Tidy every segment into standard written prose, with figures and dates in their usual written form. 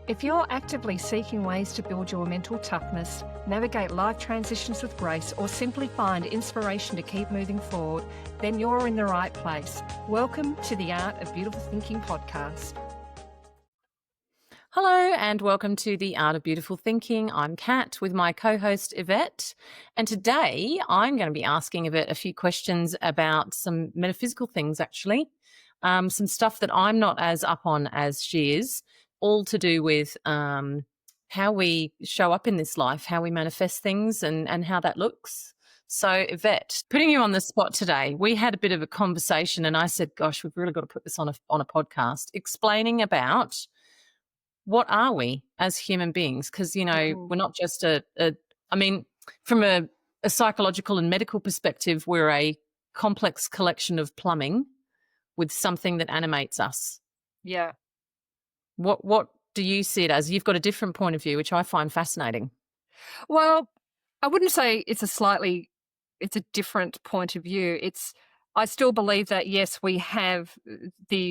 If you're actively seeking ways to build your mental toughness, navigate life transitions with grace, or simply find inspiration to keep moving forward, then you're in the right place. Welcome to the Art of Beautiful Thinking podcast. Hello and welcome to the Art of Beautiful Thinking. I'm Cat with my co-host Yvette, and today I'm going to be asking Yvette a few questions about some metaphysical things, actually, some stuff that I'm not as up on as she is, all to do with how we show up in this life, how we manifest things and how that looks. So Yvette, putting you on the spot today, we had a bit of a conversation and I said, gosh, we've really got to put this on a podcast, explaining about what are we as human beings? Because, you know, we're not just from a psychological and medical perspective, we're a complex collection of plumbing with something that animates us. Yeah. What do you see it as? You've got a different point of view, which I find fascinating. Well, I wouldn't say it's a different point of view. I still believe that, yes, we have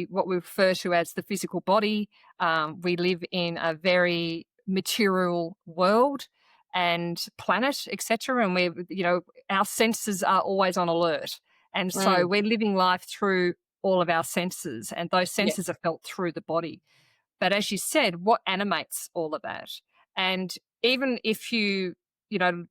what we refer to as the physical body. We live in a very material world and planet, etc. And our senses are always on alert. And so we're living life through all of our senses, and those senses are felt through the body. But as you said, what animates all of that? And even if you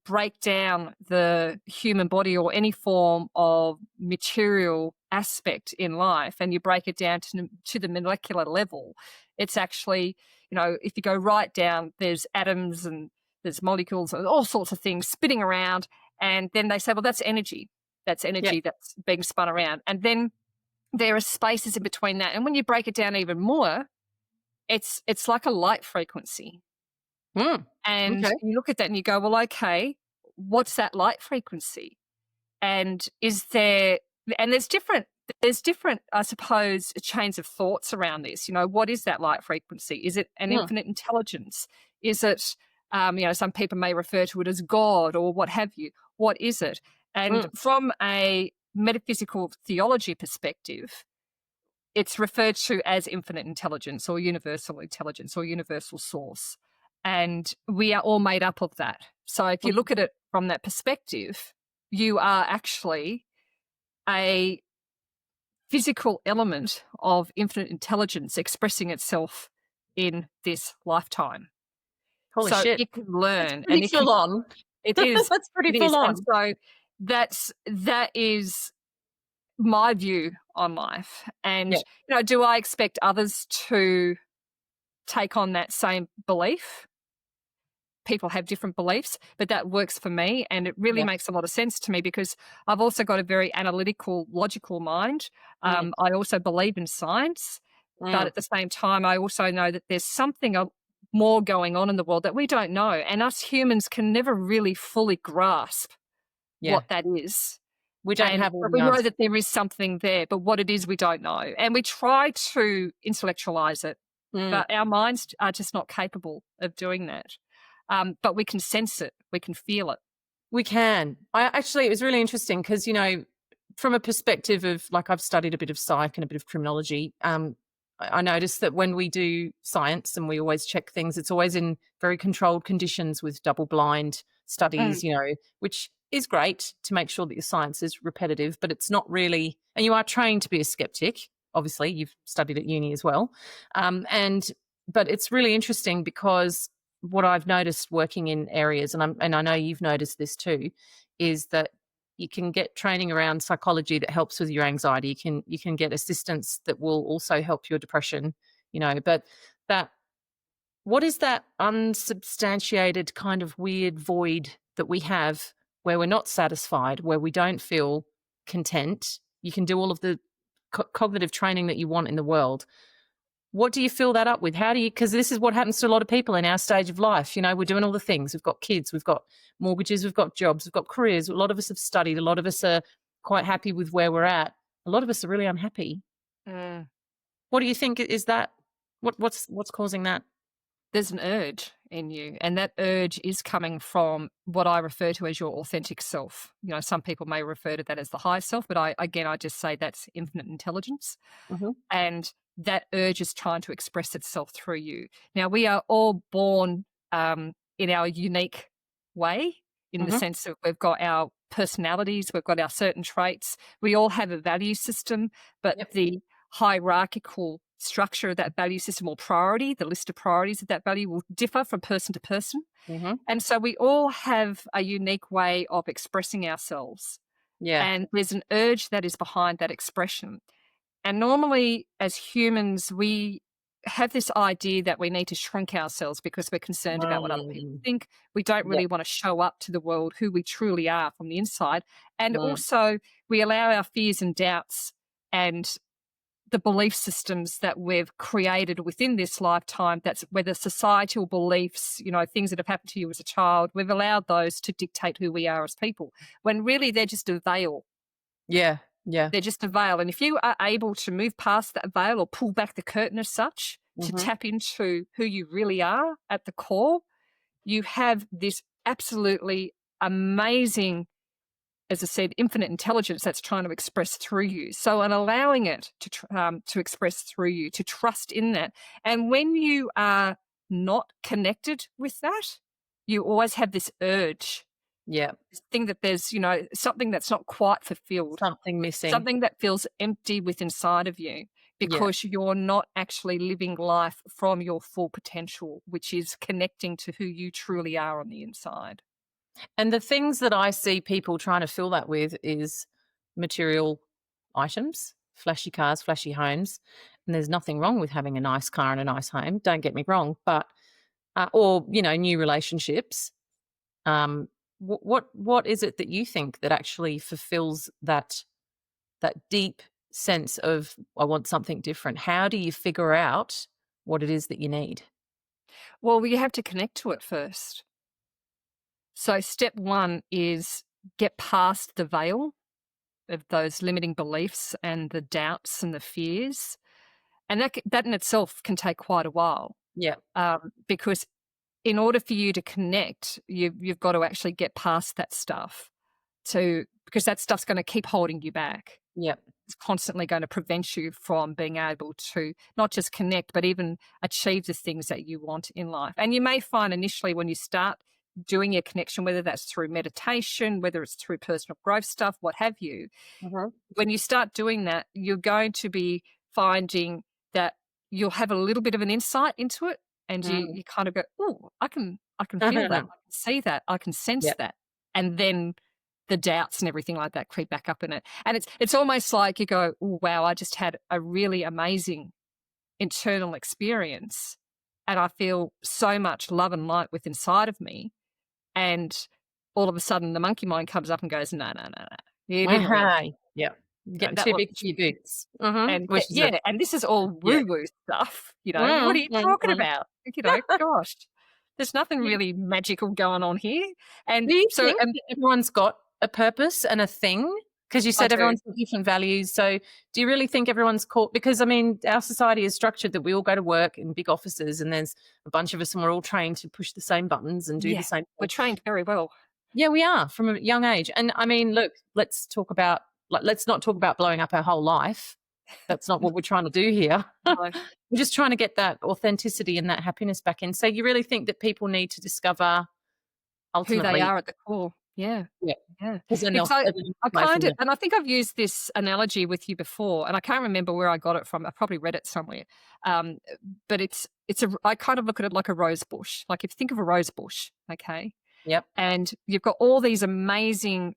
break down the human body or any form of material aspect in life, and you break it down to the molecular level, it's actually, if you go right down, there's atoms and there's molecules and all sorts of things spinning around. And then they say, well, that's energy. That's energy that's being spun around. And then there are spaces in between that. And when you break it down even more, it's like a light frequency. And you look at that and you go, well, okay, what's that light frequency? And there's different, I suppose, chains of thoughts around this. What is that light frequency? Is it an infinite intelligence? Is it, some people may refer to it as God or what have you. What is it? And from a metaphysical theology perspective, it's referred to as infinite intelligence or universal intelligence or universal source. And we are all made up of that. So if you look at it from that perspective, you are actually a physical element of infinite intelligence expressing itself in this lifetime. Holy shit. It can learn. That's pretty full on. It is. That's pretty full on. And so that is my view on life. And, do I expect others to take on that same belief? People have different beliefs, but that works for me, and it really makes a lot of sense to me because I've also got a very analytical, logical mind. I also believe in science, but at the same time, I also know that there's something more going on in the world that we don't know, and us humans can never really fully grasp what that is. We don't have all the we answers. know that there is something there, but what it is, we don't know. And we try to intellectualize it, but our minds are just not capable of doing that. But we can sense it. We can feel it. We can. It was really interesting because, from a perspective of, like, I've studied a bit of psych and a bit of criminology, I noticed that when we do science and we always check things, it's always in very controlled conditions with double-blind studies, which is great to make sure that your science is repetitive, but it's not really, and you are trained to be a skeptic. Obviously, you've studied at uni as well. But it's really interesting because what I've noticed working in areas, and I know you've noticed this too, is that you can get training around psychology that helps with your anxiety. You can get assistance that will also help your depression, but what is that unsubstantiated kind of weird void that we have where we're not satisfied, where we don't feel content? You can do all of the cognitive training that you want in the world. What do you fill that up with? Because this is what happens to a lot of people in our stage of life. We're doing all the things. We've got kids, we've got mortgages, we've got jobs, we've got careers. A lot of us have studied. A lot of us are quite happy with where we're at. A lot of us are really unhappy. What do you think is that? What's causing that? There's an urge in you, and that urge is coming from what I refer to as your authentic self. Some people may refer to that as the higher self, but I just say that's infinite intelligence. And that urge is trying to express itself through you. Now, we are all born in our unique way, in the sense that we've got our personalities, we've got our certain traits. We all have a value system, but Yep. the hierarchical structure of that value system, or priority, the list of priorities of that value, will differ from person to person. And so we all have a unique way of expressing ourselves. Yeah. And there's an urge that is behind that expression. And normally, as humans, we have this idea that we need to shrink ourselves because we're concerned about what other people think. We don't really Yep. want to show up to the world who we truly are from the inside. And Mm. also, we allow our fears and doubts and the belief systems that we've created within this lifetime, that's whether societal beliefs, things that have happened to you as a child, we've allowed those to dictate who we are as people, when really they're just a veil. Yeah. Yeah. They're just a veil. And if you are able to move past that veil or pull back the curtain as such to tap into who you really are at the core, you have this absolutely amazing, as I said, infinite intelligence that's trying to express through you. So, and allowing it to express through you, to trust in that. And when you are not connected with that, you always have this urge, Yeah. this thing that there's, something that's not quite fulfilled, Something missing. something that feels empty within inside of you, because you're not actually living life from your full potential, which is connecting to who you truly are on the inside. And the things that I see people trying to fill that with is material items, flashy cars, flashy homes. And there's nothing wrong with having a nice car and a nice home. Don't get me wrong, but or new relationships. What is it that you think that actually fulfills that deep sense of, I want something different? How do you figure out what it is that you need? Well, you have to connect to it first. So step one is get past the veil of those limiting beliefs and the doubts and the fears. And that in itself can take quite a while, Yeah. because in order for you to connect, you've got to actually get past that stuff, because that stuff's going to keep holding you back. Yeah. It's constantly going to prevent you from being able to not just connect, but even achieve the things that you want in life. And you may find initially when you start doing your connection, whether that's through meditation, whether it's through personal growth stuff, what have you, when you start doing that, you're going to be finding that you'll have a little bit of an insight into it, and you kind of go, oh, I can feel that, I can see that, I can sense Yeah. that. And then the doubts and everything like that creep back up in it. And it's almost like you go, oh, wow, I just had a really amazing internal experience, and I feel so much love and light within inside of me. And all of a sudden the monkey mind comes up and goes, no, you didn't really. Yeah. Getting That too wasn't big for your true. boots. And Which is and this is all woo-woo stuff, what are you talking about? Gosh, there's nothing Yeah. really magical going on here. And Do you so think that everyone's got a purpose and a thing? Because you I said do. everyone's got different values. So do you really think everyone's caught? Because, I mean, our society is structured that we all go to work in big offices and there's a bunch of us and we're all trained to push the same buttons and do the same We're thing. trained very well. Yeah, we are from a young age. And, I mean, look, let's not talk about blowing up our whole life. That's not what we're trying to do here. No. We're just trying to get that authenticity and that happiness back in. So you really think that people need to discover Who ultimately they are at the core. Yeah. Yeah. Yeah. Because then It's they'll like, I away kind from of, and I think I've used this analogy with you before, and I can't remember where I got it from. I probably read it somewhere. But I kind of look at it like a rose bush. Like if you think of a rose bush, okay, Yep. and you've got all these amazing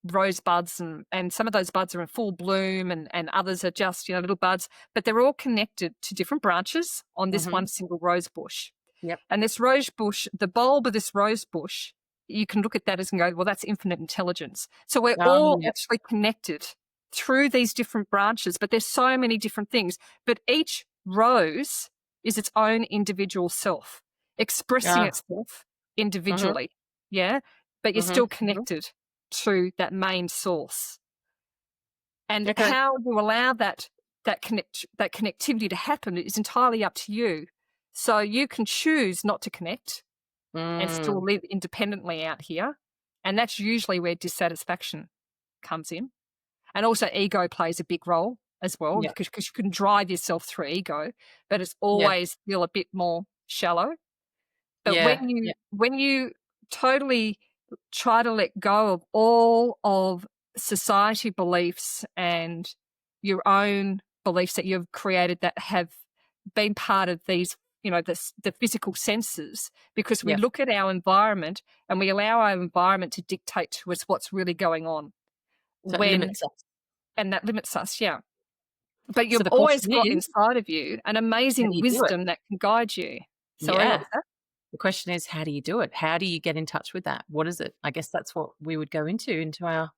rose buds, and some of those buds are in full bloom, and others are just, little buds, but they're all connected to different branches on this one single rose bush. Yep. And this rose bush, the bulb of this rose bush, you can look at that and go, well, that's infinite intelligence. So we're all actually connected through these different branches, but there's so many different things. But each rose is its own individual self, expressing itself individually. Yeah. But you're still connected to that main source. And how you allow that connectivity to happen is entirely up to you. So you can choose not to connect and still live independently out here. And that's usually where dissatisfaction comes in. And also ego plays a big role as well, Yeah. because you can drive yourself through ego, but it's Yeah. always feel a bit more shallow. But Yeah. Yeah. when you totally try to let go of all of society beliefs and your own beliefs that you've created that have been part of these, the physical senses, because we Yeah. look at our environment and we allow our environment to dictate to us what's really going on So it when, limits us. and that limits us, yeah. But So you've the always question got is, inside of you an how do amazing you do it? wisdom that can guide you. Sorry, what Yeah. was that? The question is, how do you do it? How do you get in touch with that? What is it? I guess that's what we would go into our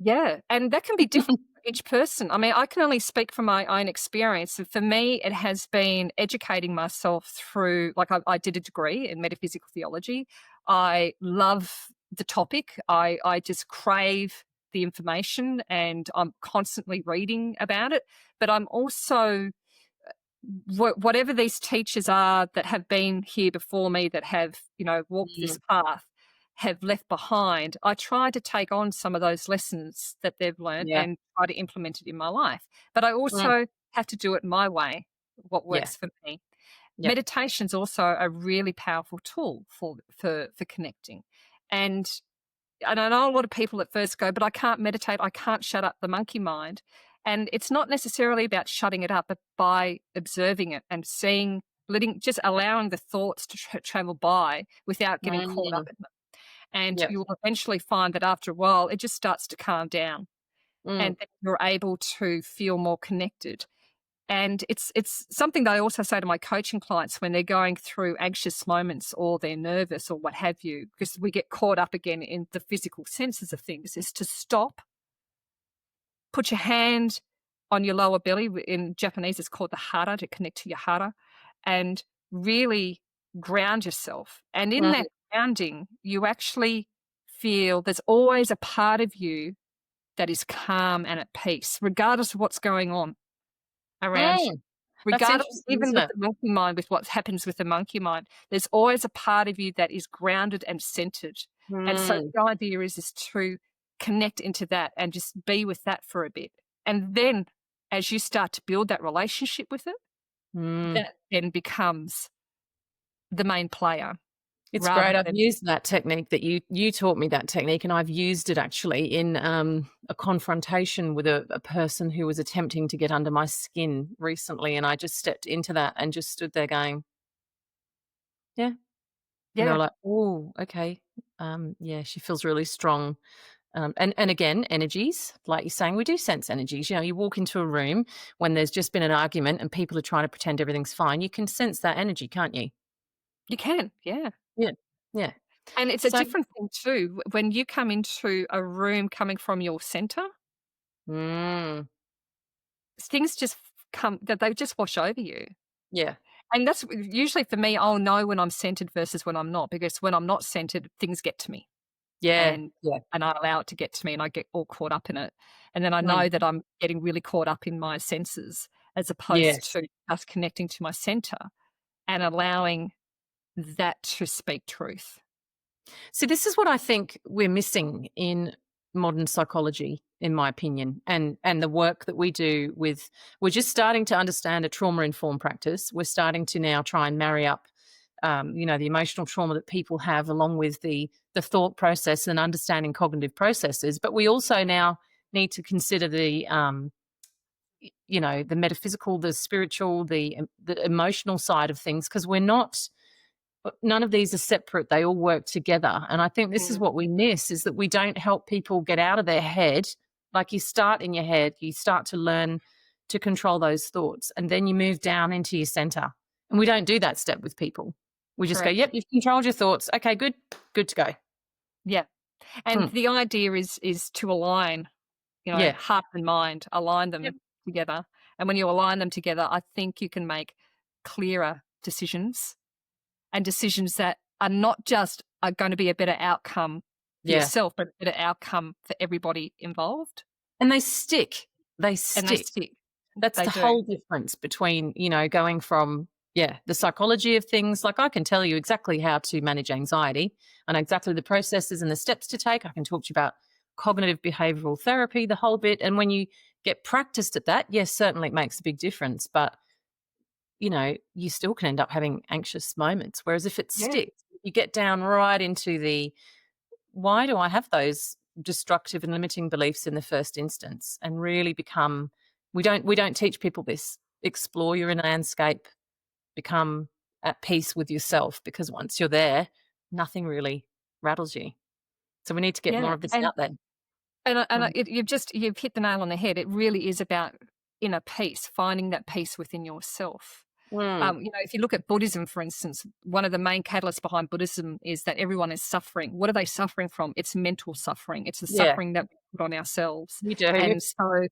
Yeah, and that can be different for each person. I mean, I can only speak from my own experience. And for me, it has been educating myself through, like, I did a degree in metaphysical theology. I love the topic. I just crave the information and I'm constantly reading about it. But I'm also whatever these teachers are that have been here before me that have, walked this Mm. path, have left behind, I try to take on some of those lessons that they've learned Yeah. and try to implement it in my life. But I Mm. also have to do it my way, what Yeah. works for me. Yep. Meditation's also a really powerful tool for connecting. And I know a lot of people at first go, but I can't meditate. I can't shut up the monkey mind. And it's not necessarily about shutting it up, but by observing it and seeing, just allowing the thoughts to travel by without getting caught up Mm. in them. And Yep. you'll eventually find that after a while, it just starts to calm down Mm. and then you're able to feel more connected. And it's something that I also say to my coaching clients when they're going through anxious moments or they're nervous or what have you, because we get caught up again in the physical senses of things, is to stop, put your hand on your lower belly. In Japanese, it's called the hara, to connect to your hara, and really ground yourself. And in Mm. that grounding, you actually feel there's always a part of you that is calm and at peace, regardless of what's going on around you. Mm. That's Regardless, interesting, even isn't with it? the monkey mind, with what happens with the monkey mind, there's always a part of you that is grounded and centered. And so Mm. the idea is to connect into that and just be with that for a bit. And then as you start to build that relationship with it, Mm. that then becomes the main player It's rather great. I've than, used that technique that you taught me that technique, and I've used it actually in a confrontation with a person who was attempting to get under my skin recently, and I just stepped into that and just stood there going, "Yeah," and they were yeah, like, "Oh, okay, yeah, she feels really strong." And again, energies, like you're saying, we do sense energies. You know, you walk into a room when there's just been an argument and people are trying to pretend everything's fine. You can sense that energy, can't you? you can, yeah. Yeah, yeah. And it's a So, different thing too, when you come into a room coming from your center, mm, things just come, that they just wash over you. yeah, And that's usually for me, I'll know when I'm centered versus when I'm not, because when I'm not centered, things get to me yeah, and yeah. I allow it to get to me and I get all caught up in it. And then I Mm, know that I'm getting really caught up in my senses as opposed yes. to just connecting to my center and allowing that to speak truth. So this is what I think we're missing in modern psychology, in my opinion, and the work that we do with. We're just starting to understand a trauma informed practice. We're starting to now try and marry up, the emotional trauma that people have, along with the thought process and understanding cognitive processes. But we also now need to consider the metaphysical, the spiritual, the emotional side of things, because we're not. But none of these are separate. They all work together. And I think this is Mm, what we miss, is that we don't help people get out of their head. Like, you start in your head, you start to learn to control those thoughts, and then you move down into your center. And we don't do that step with people. We just go, correct. yep, you've controlled your thoughts. Okay, good to go. Yeah. And Hmm. the idea is to align, Yeah. heart and mind, align Yep. them together. And when you align them together, I think you can make clearer decisions and decisions that are not just are going to be a better outcome for Yeah. yourself, but a better outcome for everybody involved. And they stick. They And they stick. stick. That's They the do. whole difference between, going from, the psychology of things. Like, I can tell you exactly how to manage anxiety and exactly the processes and the steps to take. I can talk to you about cognitive behavioral therapy, the whole bit. And when you get practiced at that, yes, certainly it makes a big difference, but, you still can end up having anxious moments, whereas if it Yeah. sticks, you get down right into the, "Why do I have those destructive and limiting beliefs in the first instance?" And really become we don't teach people this. Explore your inner landscape, become at peace with yourself, because once you're there, nothing really rattles you. So we need to get more Yeah. of this out there. Mm. You've hit the nail on the head. It really is about inner peace, finding that peace within yourself. Mm. If you look at Buddhism, for instance, one of the main catalysts behind Buddhism is that everyone is suffering. What are they suffering from? It's mental suffering. It's the Yeah, suffering that we put on ourselves. you do. And so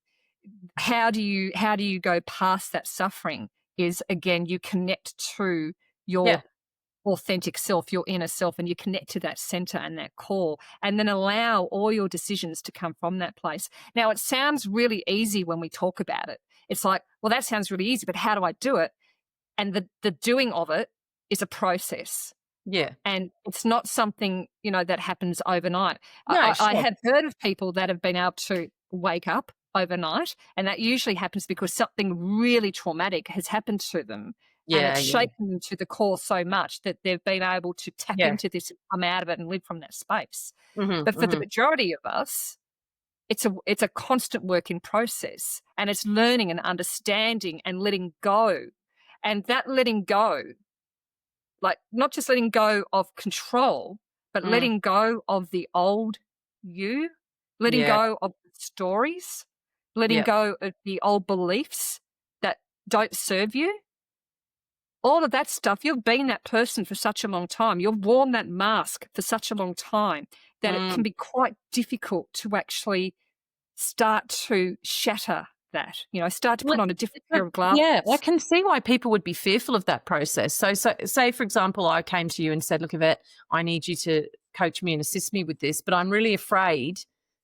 how do you go past that suffering is, again, you connect to Yeah, your authentic self, your inner self, and you connect to that center and that core, and then allow all your decisions to come from that place. Now, it sounds really easy when we talk about it. It's like, well, that sounds really easy, but how do I do it? And the doing of it is a process. yeah. And it's not something, that happens overnight. No, I sure. have heard of people that have been able to wake up overnight, and that usually happens because something really traumatic has happened to them, and Yeah, it's yeah, shaken them to the core so much that they've been able to tap yeah. into this and come out of it and live from that space. Mhm, But for the mhm. majority of us, it's a constant work in process, and it's learning and understanding and letting go. And that letting go, like, not just letting go of control, but Mm, letting go of the old you, letting yeah, go of the stories, letting yeah. go of the old beliefs that don't serve you. All of that stuff, you've been that person for such a long time. You've worn that mask for such a long time that it can Mm. be quite difficult to actually start to shatter that, start to Well, put on a different it's pair like of yeah, I glasses. can see why people would be fearful of that process. So say, for example, I came to you and said, "Look, Yvette, I need you to coach me and assist me with this, but I'm really afraid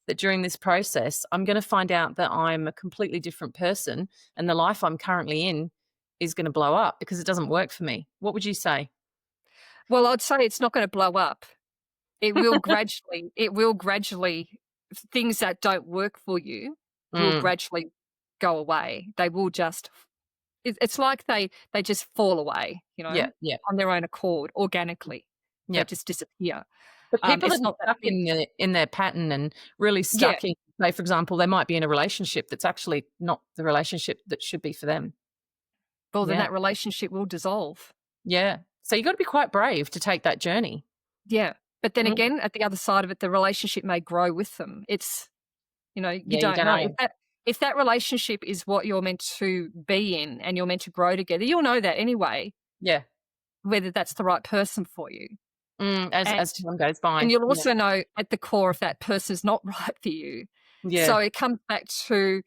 that during this process, I'm gonna find out that I'm a completely different person and the life I'm currently in is gonna blow up because it doesn't work for me." What would you say? Well, I'd say it's not going to blow up. It will gradually things that don't work for you will Mm, gradually go away. They will just it's like they just fall away, yeah, yeah, on their own accord, organically. They yeah. just disappear. But people that It's are not that stuck big. in their pattern and really Yeah. stuck in, say, for example, they might be in a relationship that's actually not the relationship that should be for them. Well, then Yeah. that relationship will dissolve. Yeah. So you gotta be quite brave to take that journey. Yeah. But then Mm. again, at the other side of it, the relationship may grow with them. You Yeah, you don't don't know. know. If that relationship is what you're meant to be in and you're meant to grow together, you'll know that anyway, Yeah. whether that's the right person for you. And As time goes by. and you'll Yeah. also know at the core if that person's not right for you. Yeah. So it comes back to,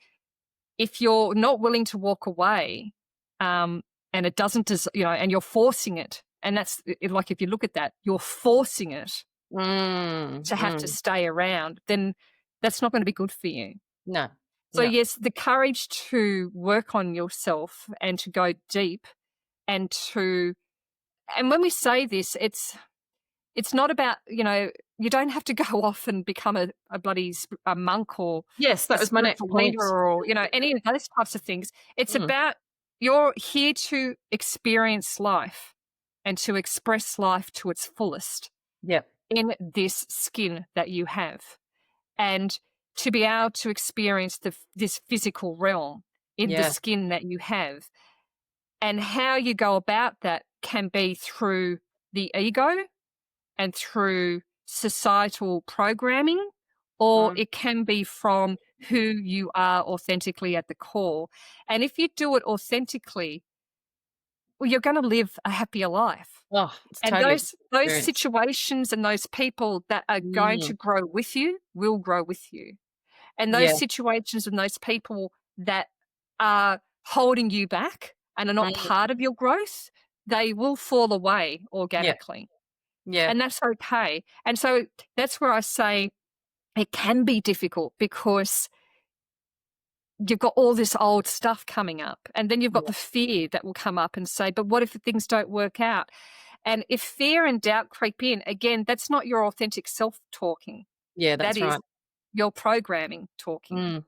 if you're not willing to walk away, and it doesn't and you're forcing it, and that's like, if you look at that, you're forcing it Mm, to have to mm. stay around, then that's not gonna be good for you. No. So, No. yes, the courage to work on yourself and to go deep, and to and when we say this, it's not about, you don't have to go off and become a bloody a monk or Yes, a that was my next spiritual leader, point. or, any of those types of things. It's Mm. about, you're here to experience life and to express life to its fullest Yep. in this skin that you have, and to be able to experience this physical realm in the Yeah. skin that you have. And how you go about that can be through the ego and through societal programming, or Mm. it can be from who you are authentically at the core. And if you do it authentically, well, you're going to live a happier life. Oh, it's And totally a those different experience. situations and those people that are going to Mm. grow with you will grow with you. And those Yeah. situations and those people that are holding you back and are not Mm. part of your growth, they will fall away Yeah. organically. Yeah. And that's okay. And so that's where I say it can be difficult, because you've got all this old stuff coming up, and then you've got Yeah. the fear that will come up and say, but what if things don't work out? And if fear and doubt creep in, again, that's not your authentic self talking. Yeah, That that's is right. your programming talking. Mm.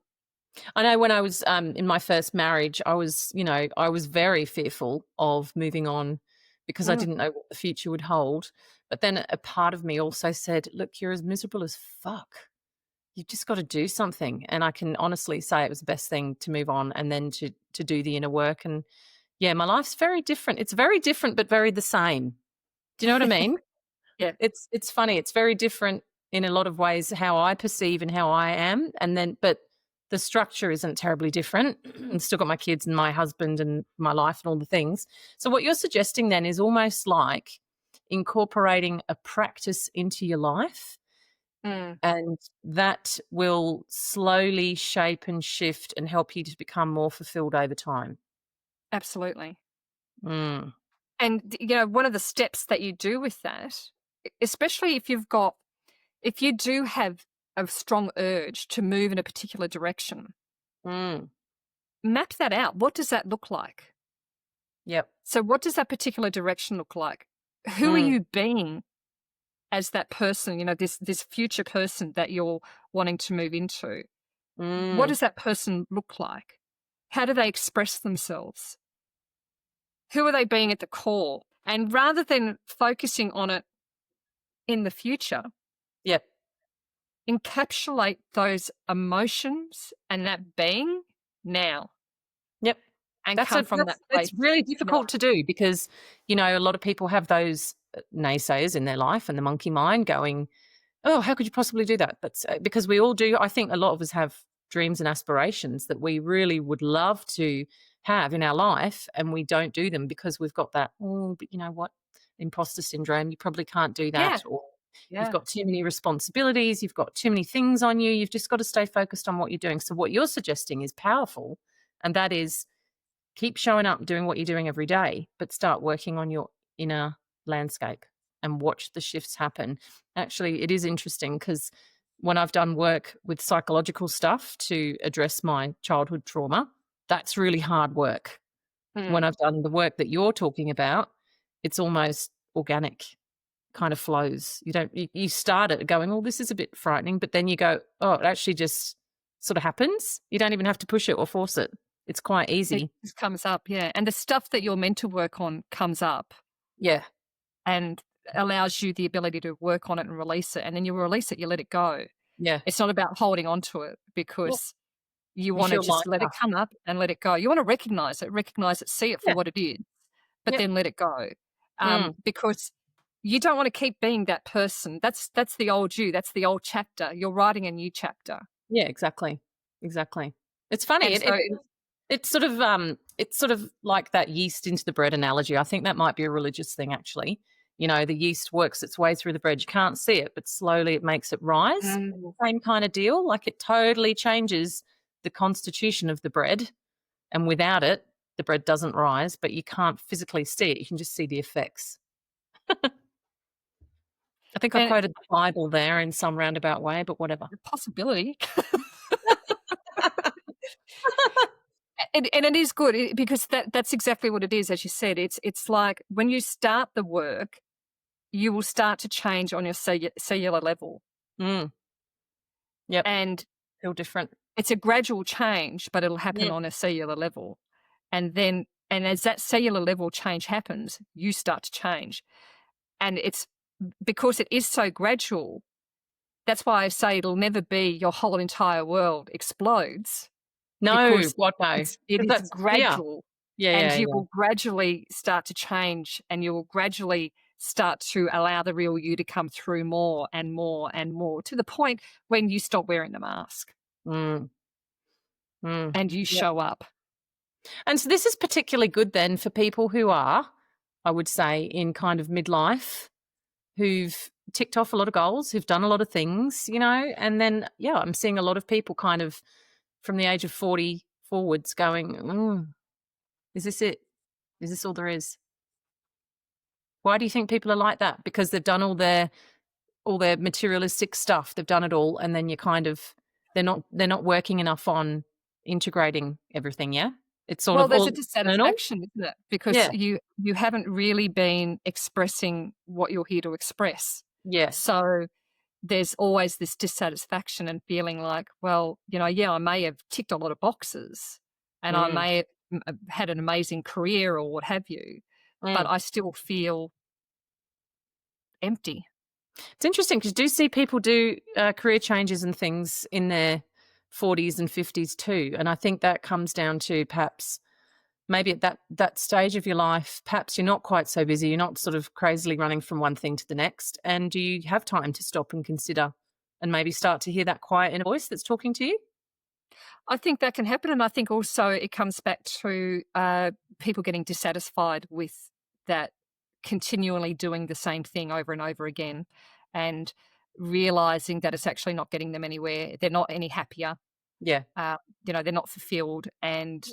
I know when I was in my first marriage, I was, I was very fearful of moving on because I Mm. didn't know what the future would hold. But then a part of me also said, look, you're as miserable as fuck. You've just got to do something. And I can honestly say it was the best thing to move on and then to do the inner work. And yeah, my life's very different. It's very different, but very the same. Do you know what I mean? Yeah. It's funny. It's very different in a lot of ways how I perceive and how I am, and then but the structure isn't terribly different. I've still got my kids and my husband and my life and all the things. So what you're suggesting then is almost like incorporating a practice into your life, Mm. and that will slowly shape and shift and help you to become more fulfilled over time. Absolutely. Mm, And, one of the steps that you do with that, especially if you do have a strong urge to move in a particular direction, mm, map that out. What does that look like? yep. So what does that particular direction look like? Who are Mm, you being as that person, this future person that you're wanting to move into? What mm, does that person look like? How do they express themselves? Who are they being at the core? And rather than focusing on it in the future, yep. encapsulate those emotions and that being now Yep. and come from that It's place really now. difficult to do because, a lot of people have those naysayers in their life and the monkey mind going, "Oh, how could you possibly do that?" That's because we all do. I think a lot of us have dreams and aspirations that we really would love to have in our life, and we don't do them because we've got that, "Oh, but you know what? Imposter syndrome. You probably can't do Yeah, that," or you've yeah. got too many responsibilities, you've got too many things on you. You've just got to stay focused on what you're doing. So what you're suggesting is powerful, and that is keep showing up doing what you're doing every day, but start working on your inner landscape and watch the shifts happen. Actually, it is interesting because when I've done work with psychological stuff to address my childhood trauma, that's really hard work. When Mm. I've done the work that you're talking about, it's almost organic, kind of flows. You start it going, oh, this is a bit frightening, but then you go, oh, it actually just sort of happens. You don't even have to push it or force it. It's quite It easy. just comes up, yeah. And the stuff that you're meant to work on comes up Yeah. and allows you the ability to work on it and release it. And then you release it, you let it go. Yeah. It's not about holding on to it Yeah. because you You want to feel just let it lighter. come up and let it go. You want to recognize it, see it for Yeah. what it is, but Yep. then let it go. Mm. Because you don't want to keep being that person. That's the old you. That's the old chapter. You're writing a new chapter. Yeah, exactly. Exactly. It's funny. And so It's sort of like that yeast into the bread analogy. I think that might be a religious thing actually. The yeast works its way through the bread. You can't see it, but slowly it makes it rise. mm, Same kind of deal. Like it totally changes the constitution of the bread. And without it, the bread doesn't rise, but you can't physically see it. You can just see the effects. I think I and quoted the Bible there in some roundabout way, but whatever. the possibility. And it is good because that's exactly what it is, as you said. It's like when you start the work, you will start to change on your cellular level. Mm, yep. And Feel different. it's a gradual change, but it'll Mm, happen on a cellular level. And as that cellular level change happens, you start to change. And it's because it is so gradual, that's why I say it'll never be your whole entire world explodes no, because God, no. it 'Cause is that's yeah. gradual Yeah, and yeah, you yeah. will gradually start to change and you will gradually start to allow the real you to come through more and more and more to the point when you stop wearing the mask Mm, mm. and you Yep. show up. And so this is particularly good then for people who are, I would say, in kind of midlife, who've ticked off a lot of goals, who've done a lot of things, and then, yeah, I'm seeing a lot of people kind of from the age of 40 forwards going, is this it? Is this all there is? Why do you think people are like that? Because they've done all their materialistic stuff. They've done it all, and then you kind of they're not working enough on integrating everything. Yeah, it's sort Well, of there's a all external. dissatisfaction, isn't it? Because Yeah, you haven't really been expressing what you're here to express. yeah, So there's always this dissatisfaction and feeling like, well, yeah, I may have ticked a lot of boxes and I Mm, may have had an amazing career or what have you, but mm. I still feel empty. It's interesting because you do see people do career changes and things in their 40s and 50s too. And I think that comes down to perhaps maybe at that stage of your life, perhaps you're not quite so busy. You're not sort of crazily running from one thing to the next. And do you have time to stop and consider and maybe start to hear that quiet inner voice that's talking to you? I think that can happen. And I think also it comes back to people getting dissatisfied with that continually doing the same thing over and over again and realizing that it's actually not getting them anywhere. They're not any happier. Yeah. uh, they're not fulfilled, and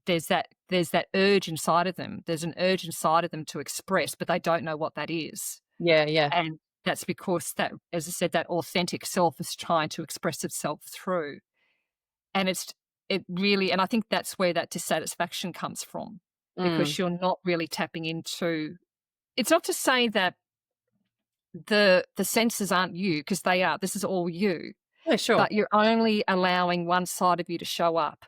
there's that urge inside of them. There's an urge inside of them to express, but they don't know what that is. Yeah. Yeah. And that's because that, as I said, that authentic self is trying to express itself through. And it really, and I think that's where that dissatisfaction comes from, Mm. because you're not really tapping into. It's not to say that the senses aren't you, because they are. This is all you, Yeah, sure. but you're only allowing one side of you to show up.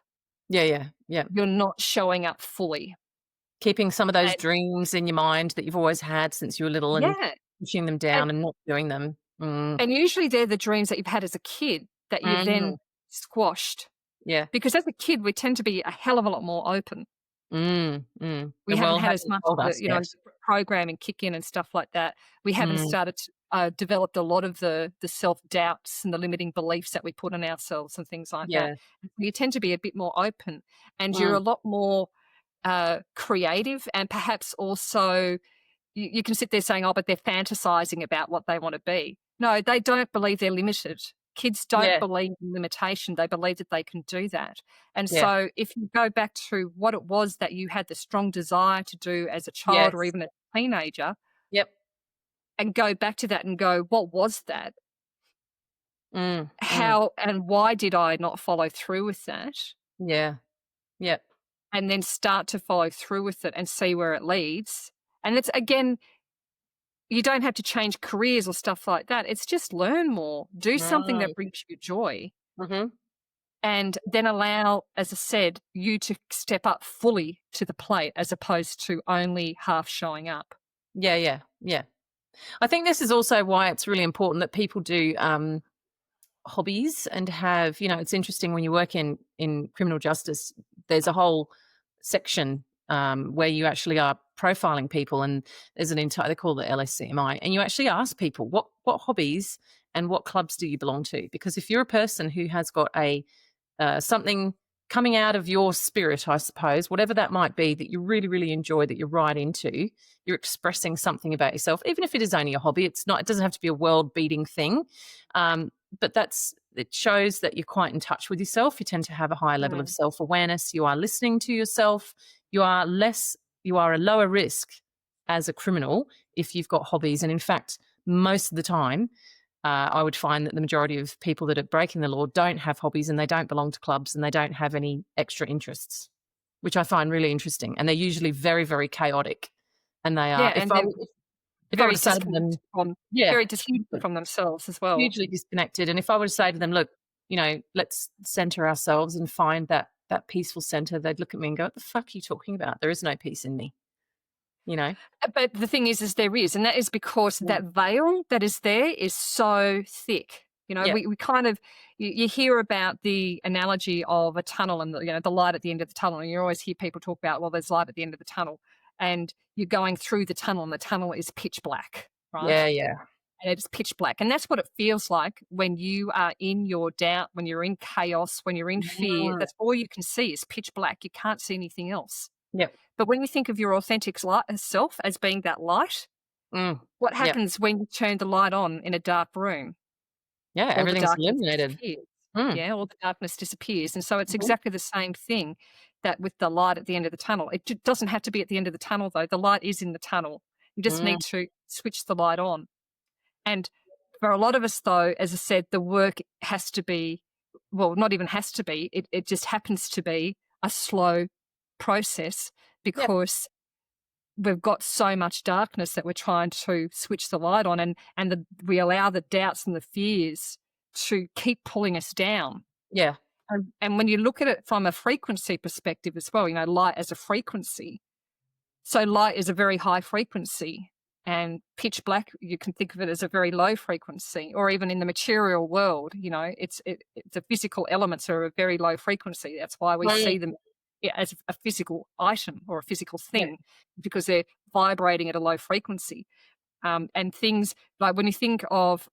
Yeah. Yeah. Yeah. You're not showing up fully. Keeping some of those And dreams in your mind that you've always had since you were little and yeah, pushing them and down and not doing them. Mm. and usually they're the dreams that you've had as a kid that you've Mhm. then squashed, Yeah. because as a kid, we tend to be a hell of a lot more open. Mm, mm. We The haven't world had as hasn't much told of us the, yet. programming kick in and stuff like that. We haven't Mm, started to developed a lot of the self-doubts and the limiting beliefs that we put on ourselves and things like that. yeah. You tend to be a bit more open, and you're Mm, a lot more creative, and perhaps also you can sit there saying, "Oh, but they're fantasizing about what they want to be." No, they don't believe they're limited. Kids don't yeah, believe in limitation. They believe that they can do that. And yeah. so if you go back to what it was that you had the strong desire to do as a child or Yes. even a teenager, Yep. and go back to that and go, what was that? Mm, mm. How and why did I not follow through with that? Yeah. Yep. And then start to follow through with it and see where it leads. And it's again, you don't have to change careers or stuff like that. It's just learn more, do something that Right. brings you joy, Mhm. and then allow, as I said, you to step up fully to the plate as opposed to only half showing up. Yeah, yeah, yeah. I think this is also why it's really important that people do, hobbies and have it's interesting when you work in criminal justice, there's a whole section, where you actually are profiling people, and there's an entire they call it LSCMI, and you actually ask people what hobbies and what clubs do you belong to, because if you're a person who has got a something coming out of your spirit, I suppose, whatever that might be that you really, really enjoy, that you're right into, you're expressing something about yourself, even if it is only a hobby. It doesn't have to be a world beating thing. But it shows that you're quite in touch with yourself. You tend to have a higher level of Mm. self awareness. You are listening to yourself. You are a lower risk as a criminal if you've got hobbies. And in fact, most of the time, I would find that the majority of people that are breaking the law don't have hobbies, and they don't belong to clubs, and they don't have any extra interests, which I find really interesting. And they're usually very, very chaotic. And they Yeah, are, and they're if I were very to say to them, disconnected from yeah, very disconnected from themselves as well. hugely disconnected. And if I were to say to them, look, let's center ourselves and find that peaceful center, they'd look at me and go, what the fuck are you talking about? There is no peace in me, you know? But the thing is there is, and that is because Mm. that veil that is there is so thick. Yeah. We kind of you hear about the analogy of a tunnel and the light at the end of the tunnel, and you always hear people talk about, well, there's light at the end of the tunnel, and you're going through the tunnel, and the tunnel is pitch black, right? Yeah. Yeah. And it's pitch black, and that's what it feels like when you are in your doubt, when you're in chaos, when you're in fear. Mm. That's all you can see is pitch black. You can't see anything else. Yep. But when you think of your authentic self as being that light, Mm. what Yep. happens when you turn the light on in a dark room? Yeah. All the Everything's darkness illuminated. disappears. Mm. Yeah, all the darkness disappears. And so it's Mhm. exactly the same thing that with the light at the end of the tunnel. It doesn't have to be at the end of the tunnel, though. The light is in the tunnel. You just Mm. need to switch the light on. And for a lot of us, though, as I said, the work has to be, well, not even has to be, it just happens to be a slow process, Yep. because we've got so much darkness that we're trying to switch the light on, and we allow the doubts and the fears to keep pulling us down. Yeah. And when you look at it from a frequency perspective as well, light as a frequency. So light is a very high frequency, and pitch black, you can think of it as a very low frequency, or even in the material world, the physical elements are a very low frequency. That's why we Right. see them as a physical item or a physical Yeah. thing, because they're vibrating at a low frequency. And things like when you think of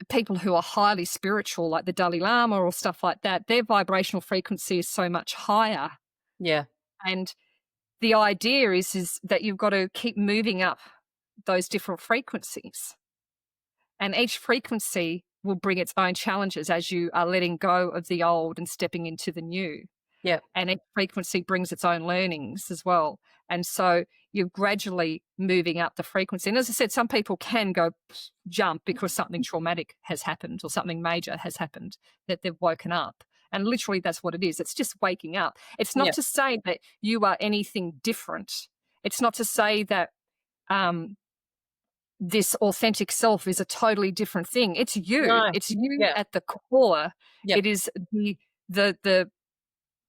people who are highly spiritual, like the Dalai Lama or stuff like that, their vibrational frequency is so much higher. Yeah. And the idea is that you've got to keep moving up those different frequencies. And each frequency will bring its own challenges as you are letting go of the old and stepping into the new. Yeah. And each frequency brings its own learnings as well. And so you're gradually moving up the frequency. And as I said, some people can go jump because something traumatic has happened or something major has happened, that they've woken up. And literally that's what it is. It's just waking up. It's not Yeah. to say that you are anything different. It's not to say that this authentic self is a totally different thing. It's you. No. It's you Yeah. at the core. Yep. It is the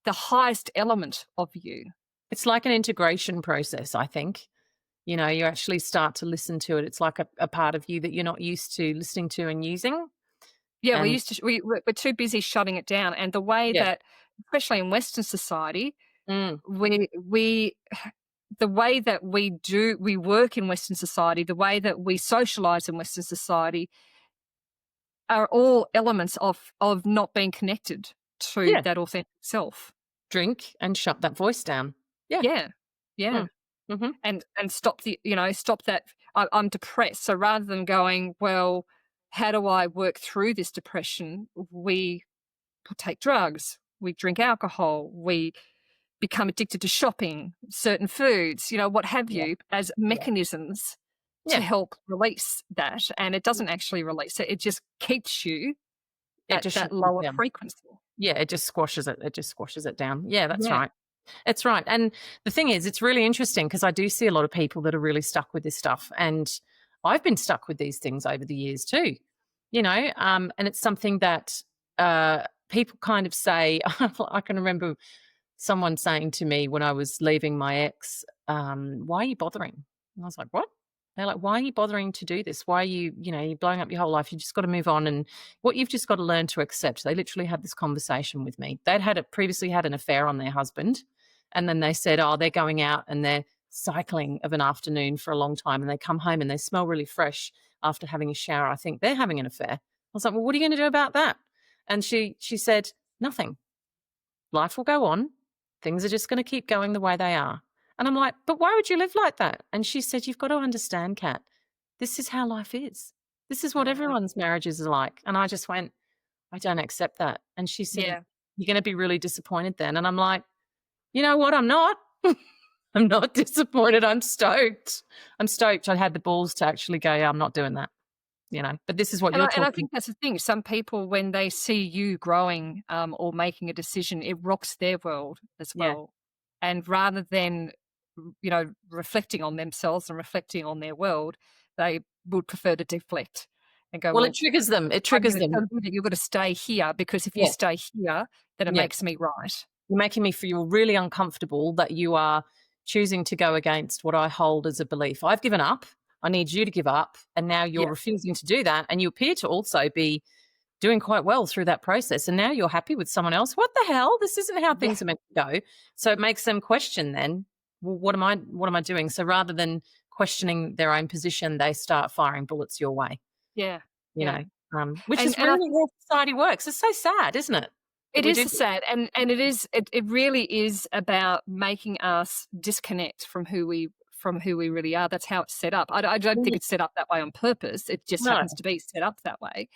highest element of you. It's like an integration process, I think. You actually start to listen to it. It's like a part of you that you're not used to listening to and using. Yeah, And we're too busy shutting it down. And the way yeah. that, especially in Western society, Mm. we the way that we work in Western society, the way that we socialize in Western society, are all elements of not being connected to Yeah. that authentic self. Drink and shut that voice down. Yeah. Yeah, yeah. Mm. Mm-hmm. And stop stop that. I'm depressed. So rather than going, well, how do I work through this depression? We take drugs, we drink alcohol, we become addicted to shopping, certain foods, what have Yeah. you, as mechanisms to Yeah. help release that. And it doesn't actually release it. It just keeps you It at just that shuts it lower down. frequency. Yeah, it just squashes it. It just squashes it down. Yeah, that's Yeah. right. It's right. And the thing is, it's really interesting because I do see a lot of people that are really stuck with this stuff. And I've been stuck with these things over the years too, and it's something that people kind of say. I can remember someone saying to me when I was leaving my ex, why are you bothering? And I was like, what? They're like, why are you bothering to do this? Why are you, you're blowing up your whole life. You just got to move on. And what you've just got to learn to accept. They literally had this conversation with me. They'd previously had an affair on their husband. And then they said, oh, they're going out and they're cycling of an afternoon for a long time. And they come home and they smell really fresh after having a shower. I think they're having an affair. I was like, well, what are you going to do about that? And she said, nothing. Life will go on. Things are just going to keep going the way they are. And I'm like, but why would you live like that? And she said, you've got to understand, Kat, this is how life is. This is what everyone's marriages are like. And I just went, I don't accept that. And she said, Yeah. you're going to be really disappointed then. And I'm like, you know what? I'm not. I'm not disappointed. I'm stoked. I'm stoked. I had the balls to actually go, yeah, I'm not doing that. But this is what you're talking And I think that's the thing. Some people, when they see you growing or making a decision, it rocks their world as Yeah. well. And rather than, reflecting on themselves and reflecting on their world, they would prefer to deflect and go, Well, it triggers them. It triggers them. You've got to stay here, because if you Yeah. stay here, then it Yeah. makes me right. You're making me feel really uncomfortable that you are choosing to go against what I hold as a belief. I've given up. I need you to give up. And now you're Yeah. refusing to do that. And you appear to also be doing quite well through that process. And now you're happy with someone else. What the hell? This isn't how things are meant to go. So it makes them question then, well, what am I doing? So rather than questioning their own position, they start firing bullets your way. Yeah. You Yeah. know, which And- is and I really how society works. It's so sad, isn't it? It We is do- sad, and it really is about making us disconnect from who we really are. That's how it's set up. I don't think it's set up that way on purpose. It just No. happens to be set up that way.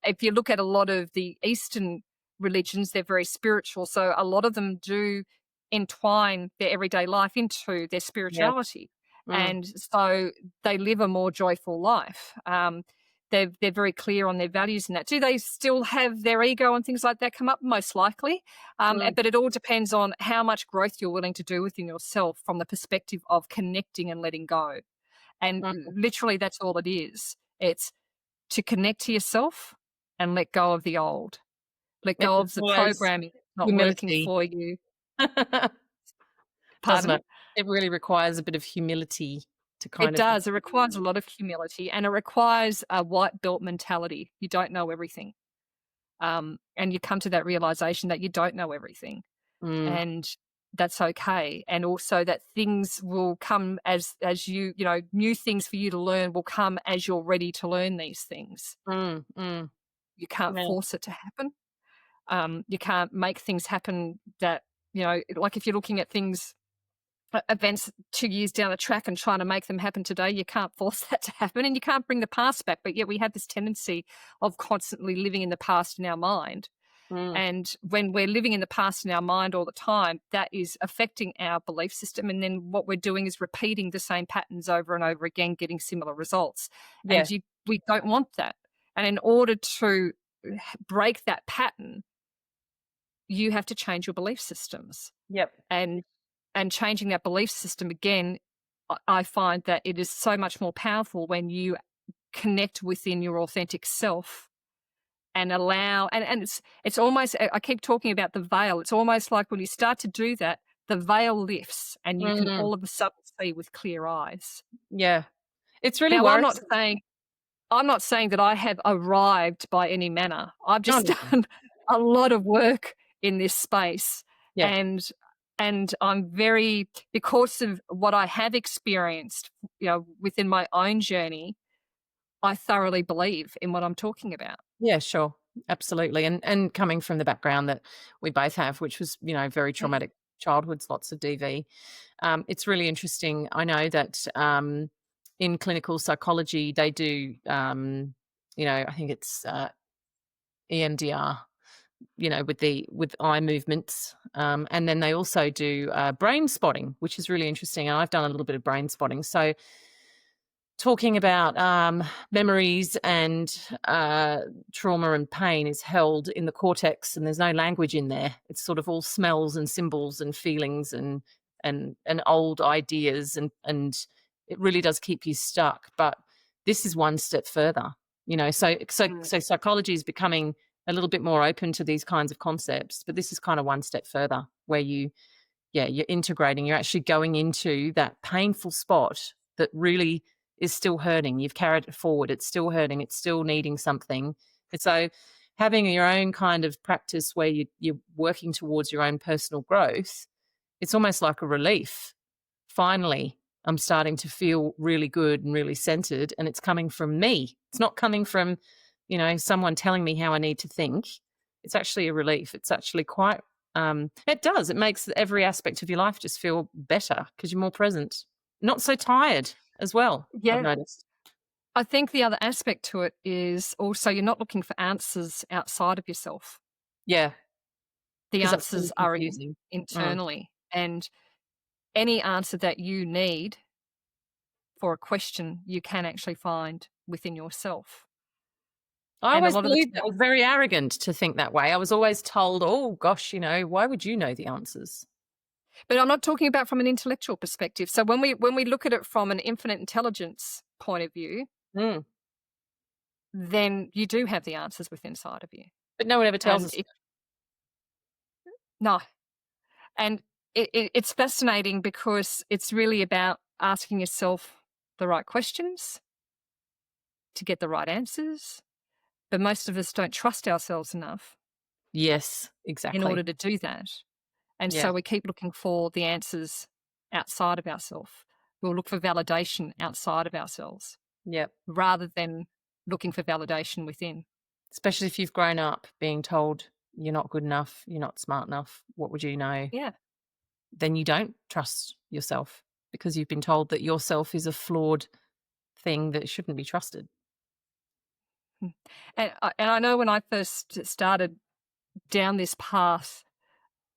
If you look at a lot of the Eastern religions, they're very spiritual, so a lot of them do entwine their everyday life into their spirituality, Mm. and so they live a more joyful life. they're very clear on their values and that. Do they still have their ego and things like that come up? Most likely. Mm, But it all depends on how much growth you're willing to do within yourself from the perspective of connecting and letting go. And mm. literally, that's all it is. It's to connect to yourself and let go of the old. Let It go of the requires programming that's not working humility, for you. doesn't Pardon? it? It really requires a bit of humility to It kind of does. It requires a lot of humility, and it requires a white belt mentality. You don't know everything. And you come to that realization that you don't know everything, mm, and that's okay. And also that things will come as you know, new things for you to learn will come as you're ready to learn these things. mm, mm. You can't Yeah. force it to happen. You can't make things happen that, you know, like if you're looking at things, events 2 years down the track and trying to make them happen today, you can't force that to happen, and you can't bring the past back. But yet we have this tendency of constantly living in the past in our mind. Mm, And when we're living in the past in our mind all the time, that is affecting our belief system. And then what we're doing is repeating the same patterns over and over again, getting similar results. yeah. And we don't want that. And in order to break that pattern, you have to change your belief systems. Yep. And changing that belief system again, I find that it is so much more powerful when you connect within your authentic self and allow, and it's almost, I keep talking about the veil. It's almost like when you start to do that, the veil lifts and you can Mm, all of a sudden see with clear eyes. yeah. It's really Now, worrisome. I'm not saying that I have arrived by any manner. I've No, just no, no. done a lot of work in this space, Yeah. and I'm very, because of what I have experienced, you know, within my own journey, I thoroughly believe in what I'm talking about. Yeah, sure. Absolutely. And coming from the background that we both have, which was, very Mm, traumatic childhoods, lots of DV. It's really interesting. I know that in clinical psychology, they do, I think it's EMDR, with eye movements, and then they also do brain spotting, which is really interesting. And I've done a little bit of brain spotting. So talking about memories and trauma and pain is held in the cortex, and there's no language in there. It's sort of all smells and symbols and feelings and old ideas, and it really does keep you stuck. But this is one step further, mm, so psychology is becoming a little bit more open to these kinds of concepts, but this is kind of one step further where you're integrating, you're actually going into that painful spot that really is still hurting. You've carried it forward. It's still hurting. It's still needing something. And so having your own kind of practice where you're working towards your own personal growth, it's almost like a relief. Finally, I'm starting to feel really good and really centered, and it's coming from me. It's not coming from, someone telling me how I need to think. It's actually a relief. It's actually quite it does. It makes every aspect of your life just feel better because you're more present. Not so tired as well, I've yeah. noticed. I think the other aspect to it is also you're not looking for answers outside of yourself. Yeah, The because that's really answers are confusing. Mm. internally, and any answer that you need for a question, you can actually find within yourself. I And a always lot of the believed that. time, I was very arrogant to think that way. I was always told, "Oh gosh, why would you know the answers?" but I'm not talking about from an intellectual perspective. So when we look at it from an infinite intelligence point of view, Mm. then you do have the answers within inside of you. But no one ever tells And us. it no, and it's fascinating because it's really about asking yourself the right questions to get the right answers. But most of us don't trust ourselves enough Yes, in order exactly. to do that. And Yeah, so we keep looking for the answers outside of ourselves. We'll look for validation outside of ourselves yeah. rather than looking for validation within. Especially if you've grown up being told you're not good enough, you're not smart enough, what would you know? Yeah. Then you don't trust yourself because you've been told that yourself is a flawed thing that shouldn't be trusted. Mm. And I know when I first started down this path,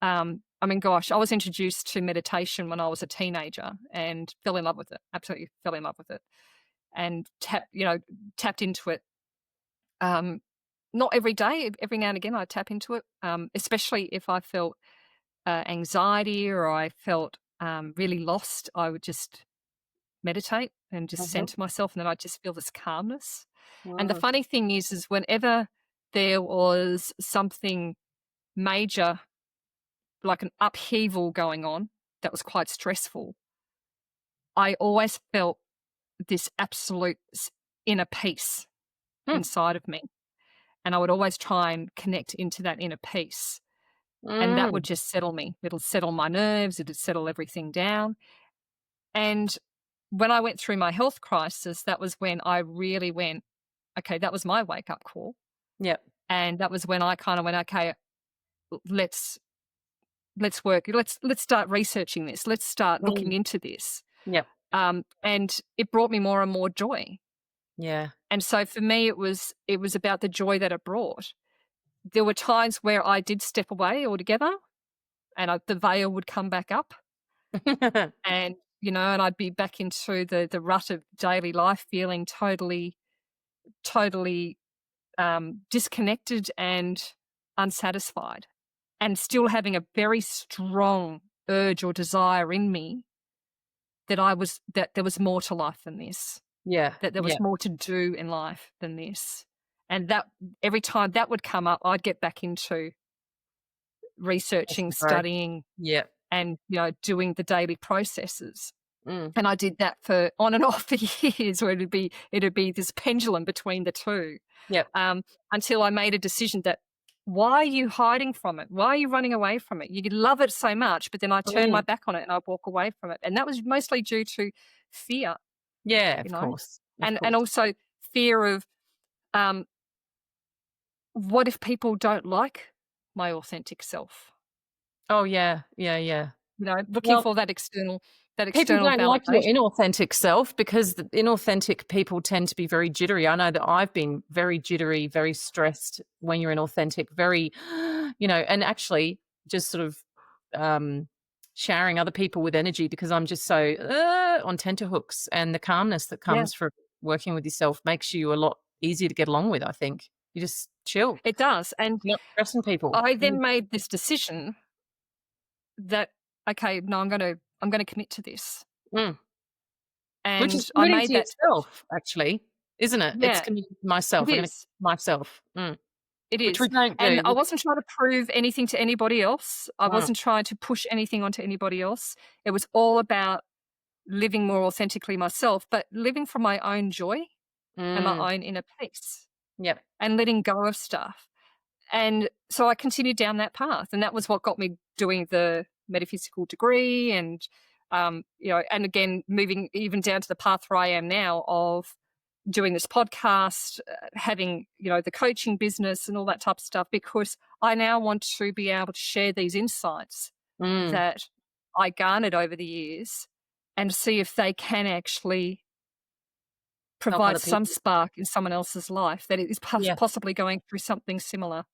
I mean, gosh, I was introduced to meditation when I was a teenager and fell in love with it. Absolutely fell in love with it, and tapped into it Um, not every day, every now and again I tap into it, especially if I felt anxiety or I felt really lost. I would just meditate and just Mhm. center myself, and then I just feel this calmness. And the Mm. funny thing is whenever there was something major, like an upheaval going on that was quite stressful, I always felt this absolute inner peace Mm. inside of me. And I would always try and connect into that inner peace. And that would Mm. just settle me. It'll settle my nerves, it'll settle everything down. And when I went through my health crisis, that was when I really went, okay, that was my wake up call. Yep. And that was when I kind of went, okay, let's work. Let's start researching this. Let's start looking Mm. into this. Yep. And it brought me more and more joy. Yeah. And so for me, it was about the joy that it brought. There were times where I did step away altogether, and the veil would come back up, and and I'd be back into the rut of daily life, feeling totally disconnected and unsatisfied, and still having a very strong urge or desire in me that there was more to life than this, Yeah. that there was Yeah. more to do in life than this. And that every time that would come up, I'd get back into That's researching, the growth. studying, Yep. and doing the daily processes. Mm. And I did that for on and off for years, where it'd be this pendulum between the two, Yep. um, until I made a decision that, why are you hiding from it? Why are you running away from it? You love it so much, but then I turn my Mm. back on it and I walk away from it. And that was mostly due to fear, Yeah, you of know, course. Of and course. also fear of, um, what if people don't like my authentic self? Oh, yeah. Yeah, yeah. Looking Well, for that external people don't like your validation. inauthentic self because the inauthentic people tend to be very jittery. I know that I've been very jittery, very stressed when you're inauthentic, very, and actually just sort of um, showering other people with energy because I'm just so on tenterhooks. And the calmness that Yeah, comes from working with yourself makes you a lot easier to get along with, I think. You just chill. it does. And You're not stressing people. I Mm. then made this decision that, okay, no, I'm gonna commit to this. Mm. Which is And I committing made to that yourself, actually, isn't it? It's yeah, committing to it myself. I'm gonna is. myself. It Which we is. don't And I do. wasn't trying to prove anything to anybody else. I Mm, wasn't trying to push anything onto anybody else. It was all about living more authentically myself, but living from my own joy and mm, my own inner peace, yep, and letting go of stuff. And so I continued down that path, and that was what got me doing the metaphysical degree, and and again moving even down to the path where I am now of doing this podcast, having the coaching business and all that type of stuff, because I now want to be able to share these insights mm. that I garnered over the years, and see if they can actually Help provide other some people. spark in someone else's life that is Yeah, possibly going through something similar.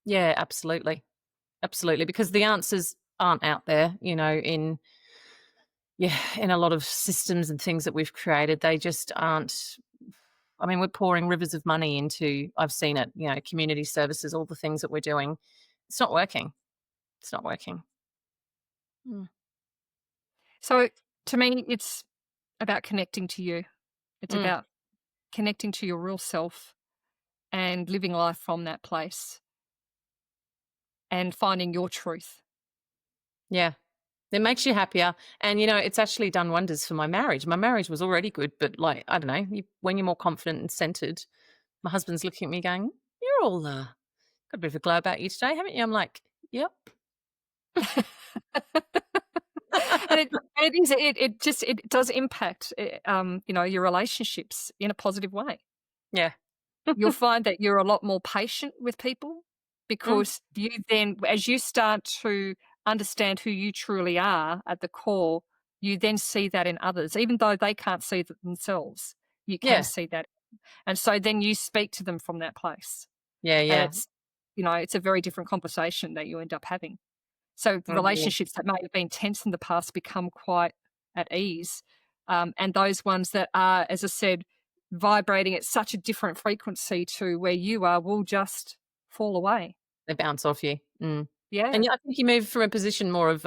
yeah, absolutely, absolutely, because the answers aren't out there, in a lot of systems and things that we've created. They just aren't. I mean, we're pouring rivers of money into I've seen it, community services, all the things that we're doing. It's not working. It's not working. Mm, So to me, it's about connecting to you. It's mm, about connecting to your real self and living life from that place and finding your truth. yeah. It makes you happier. And, it's actually done wonders for my marriage. My marriage was already good, but like, I don't know, when you're more confident and centered, my husband's looking at me going, you're all got a bit of a glow about you today, haven't you? I'm like, yep. And it does impact your relationships in a positive way. Yeah. You'll find that you're a lot more patient with people, Mm, because you then, as you start to understand who you truly are at the core, you then see that in others, even though they can't see that themselves. You can yeah. see that, and so then you speak to them from that place, Yeah. and Yeah. it's a very different conversation that you end up having. So the Mm, relationships that may have been tense in the past become quite at ease, and those ones that are, as I said, vibrating at such a different frequency to where you are will just fall away. They bounce off you. Yeah, And I think you move from a position more of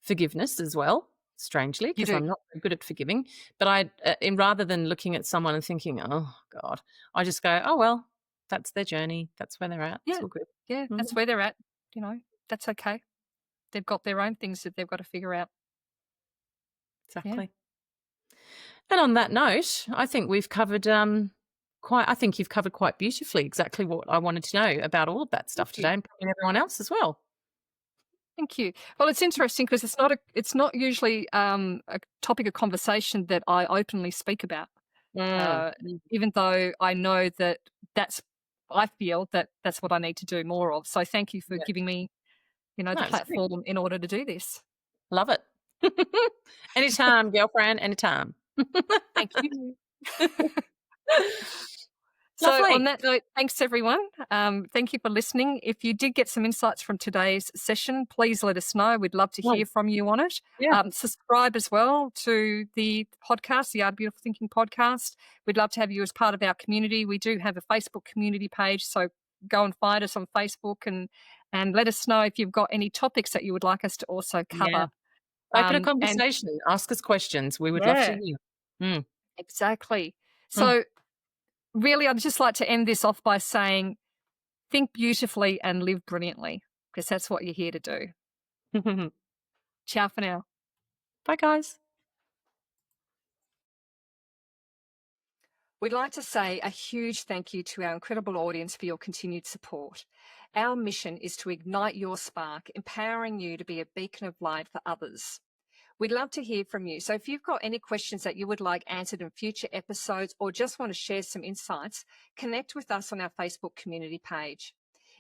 forgiveness as well, strangely, you because do. I'm not very good at forgiving. But in rather than looking at someone and thinking, "Oh God," I just go, "Oh well, that's their journey. That's where they're at. It's Yeah, all good." yeah, Mhm. that's where they're at. That's okay. They've got their own things that they've got to figure out. Yeah. Exactly. And on that note, I think we've covered I think you've covered quite beautifully exactly what I wanted to know about all of that Thank stuff you. today, and probably everyone else as well. Thank you. Well, it's interesting because it's not usually a topic of conversation that I openly speak about. Mm. Uh, Even though I know that I feel that that's what I need to do more of. So thank you for Yeah. giving me, No, the it's great. platform in order to do this. Love it. Anytime, girlfriend, anytime. Thank you. So on Lovely. that note, thanks everyone. Thank you for listening. If you did get some insights from today's session, please let us know. We'd love to Oh, hear from you on it. yeah. Subscribe as well to the podcast, the Art of Beautiful Thinking podcast. We'd love to have you as part of our community. We do have a Facebook community page, so go and find us on Facebook and let us know if you've got any topics that you would like us to also Yeah. cover. Open a And conversation. Ask us questions. We would love to yeah, hear. Mm. exactly. Mm. So really, I'd just like to end this off by saying, think beautifully and live brilliantly, because that's what you're here to do. Ciao for now. Bye, guys. We'd like to say a huge thank you to our incredible audience for your continued support. Our mission is to ignite your spark, empowering you to be a beacon of light for others. We'd love to hear from you. So if you've got any questions that you would like answered in future episodes or just want to share some insights, connect with us on our Facebook community page.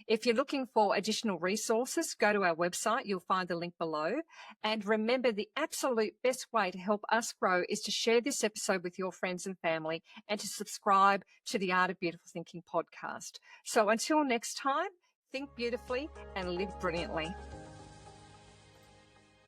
If you're looking for additional resources, go to our website. You'll find the link below. And remember, the absolute best way to help us grow is to share this episode with your friends and family and to subscribe to the Art of Beautiful Thinking podcast. So until next time, think beautifully and live brilliantly.